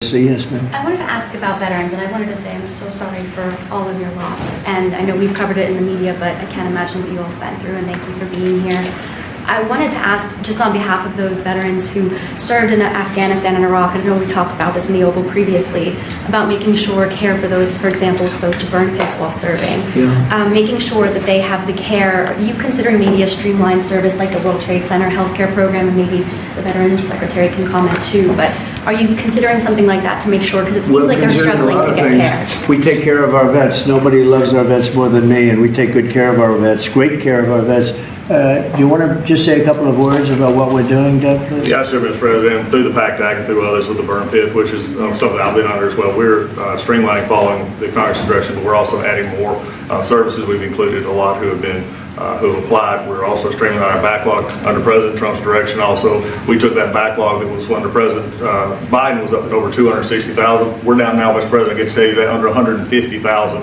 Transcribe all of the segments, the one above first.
Yes, ma'am. I wanted to ask about veterans, and I wanted to say I'm so sorry for all of your loss. And I know we've covered it in the media, but I can't imagine what you all have been through, and thank you for being here. I wanted to ask, just on behalf of those veterans who served in Afghanistan and Iraq, I know we talked about this in the Oval previously, about making sure care for those, for example, exposed to burn pits while serving. Yeah. Making sure that they have the care. Are you considering maybe a streamlined service like the World Trade Center healthcare program, and maybe the Veterans Secretary can comment too, but are you considering something like that to make sure, because it seems like they're struggling to get care? We take care of our vets. Nobody loves our vets more than me, and we take good care of our vets, great care of our vets. Do you want to just say a couple of words about what we're doing, Doug? Please? Yeah, sure, Mr. President. Through the PAC Act and through others with the burn pit, which is something I've been under as well, we're streamlining following the Congress direction, but we're also adding more services. We've included a lot who have applied. We're also streamlining our backlog under President Trump's direction. Also, we took that backlog that was under President Biden was up at over 260,000. We're down now, Mr. President, I get to tell you that under 150,000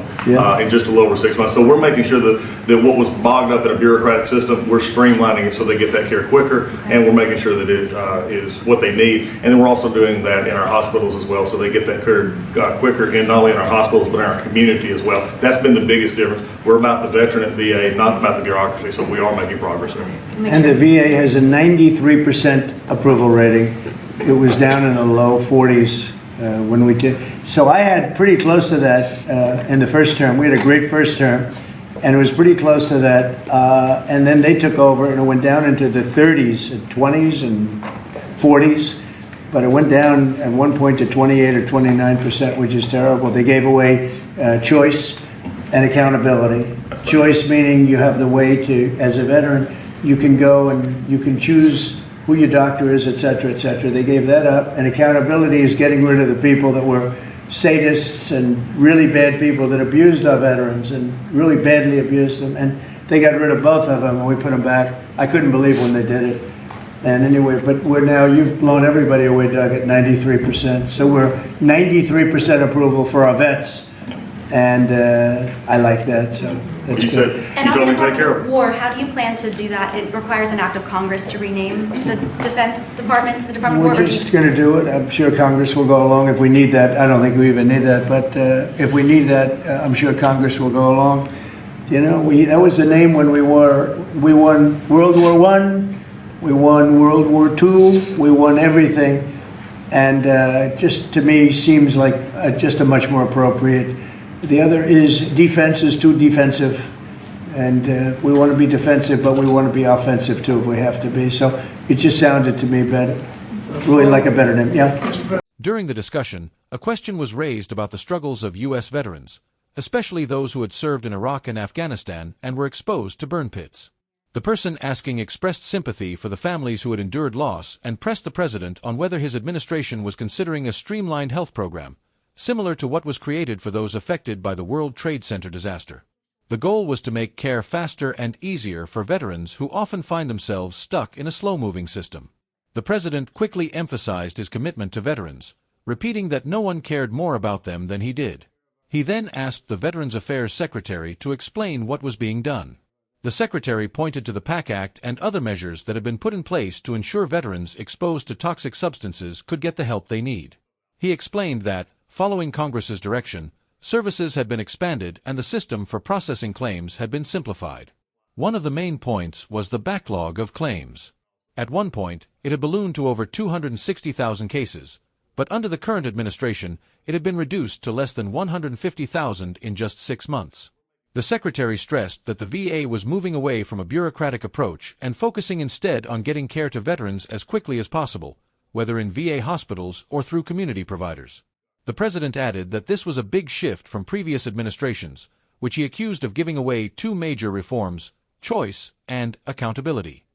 in just a little over 6 months. So we're making sure that what was bogged up in a bureaucratic system, we're streamlining it so they get that care quicker, and we're making sure that it is what they need. And then we're also doing that in our hospitals as well, so they get that care quicker, and not only in our hospitals, but in our community as well. That's been the biggest difference. We're about the veteran at VA, not about the bureaucracy, so we are making progress there. And the VA has a 93% approval rating. It was down in the low 40s when we did. So I had pretty close to that in the first term. We had a great first term, and it was pretty close to that. And then they took over, and it went down into the 30s, and 20s, and 40s. But it went down at one point to 28 or 29%, which is terrible. They gave away choice and accountability. Choice meaning you have the way to, as a veteran, you can go and you can choose who your doctor is, et cetera, et cetera. They gave that up. And accountability is getting rid of the people that were sadists and really bad people that abused our veterans and really badly abused them. And they got rid of both of them, and we put them back. I couldn't believe when they did it. And anyway, but we're now, you've blown everybody away, Doug, at 93%. So we're 93% approval for our vets. And I like that, so that's good. And on the Department of War, how do you plan to do that? It requires an act of Congress to rename the Defense Department to the Department of War. We're just going to do it. I'm sure Congress will go along if we need that. I don't think we even need that, but if we need that, I'm sure Congress will go along. You know, that was the name when we won World War I, we won World War II, we won everything, and just to me seems like just a much more appropriate. The other is defense is too defensive, and we want to be defensive, but we want to be offensive too if we have to be. So it just sounded to me better, really like a better name. Yeah. During the discussion, a question was raised about the struggles of U.S. veterans, especially those who had served in Iraq and Afghanistan and were exposed to burn pits. The person asking expressed sympathy for the families who had endured loss and pressed the president on whether his administration was considering a streamlined health program, similar to what was created for those affected by the World Trade Center disaster. The goal was to make care faster and easier for veterans who often find themselves stuck in a slow-moving system. The president quickly emphasized his commitment to veterans, repeating that no one cared more about them than he did. He then asked the Veterans Affairs Secretary to explain what was being done. The Secretary pointed to the PAC Act and other measures that had been put in place to ensure veterans exposed to toxic substances could get the help they need. He explained that, following Congress's direction, services had been expanded and the system for processing claims had been simplified. One of the main points was the backlog of claims. At one point, it had ballooned to over 260,000 cases, but under the current administration, it had been reduced to less than 150,000 in just 6 months. The Secretary stressed that the VA was moving away from a bureaucratic approach and focusing instead on getting care to veterans as quickly as possible, whether in VA hospitals or through community providers. The president added that this was a big shift from previous administrations, which he accused of giving away two major reforms: choice and accountability.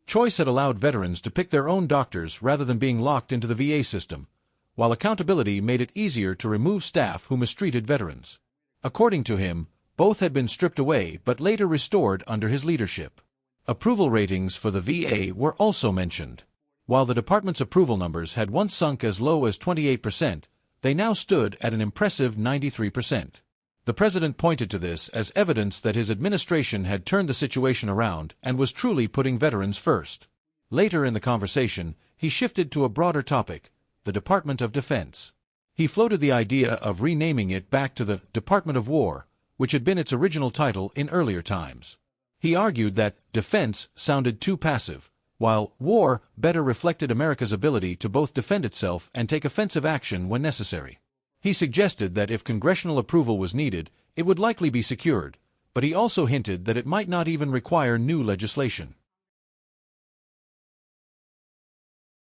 Choice had allowed veterans to pick their own doctors rather than being locked into the VA system, while accountability made it easier to remove staff who mistreated veterans. According to him, both had been stripped away but later restored under his leadership. Approval ratings for the VA were also mentioned. While the department's approval numbers had once sunk as low as 28%, they now stood at an impressive 93%. The president pointed to this as evidence that his administration had turned the situation around and was truly putting veterans first. Later in the conversation, he shifted to a broader topic, the Department of Defense. He floated the idea of renaming it back to the Department of War, which had been its original title in earlier times. He argued that defense sounded too passive, while war better reflected America's ability to both defend itself and take offensive action when necessary. He suggested that if congressional approval was needed, it would likely be secured, but he also hinted that it might not even require new legislation.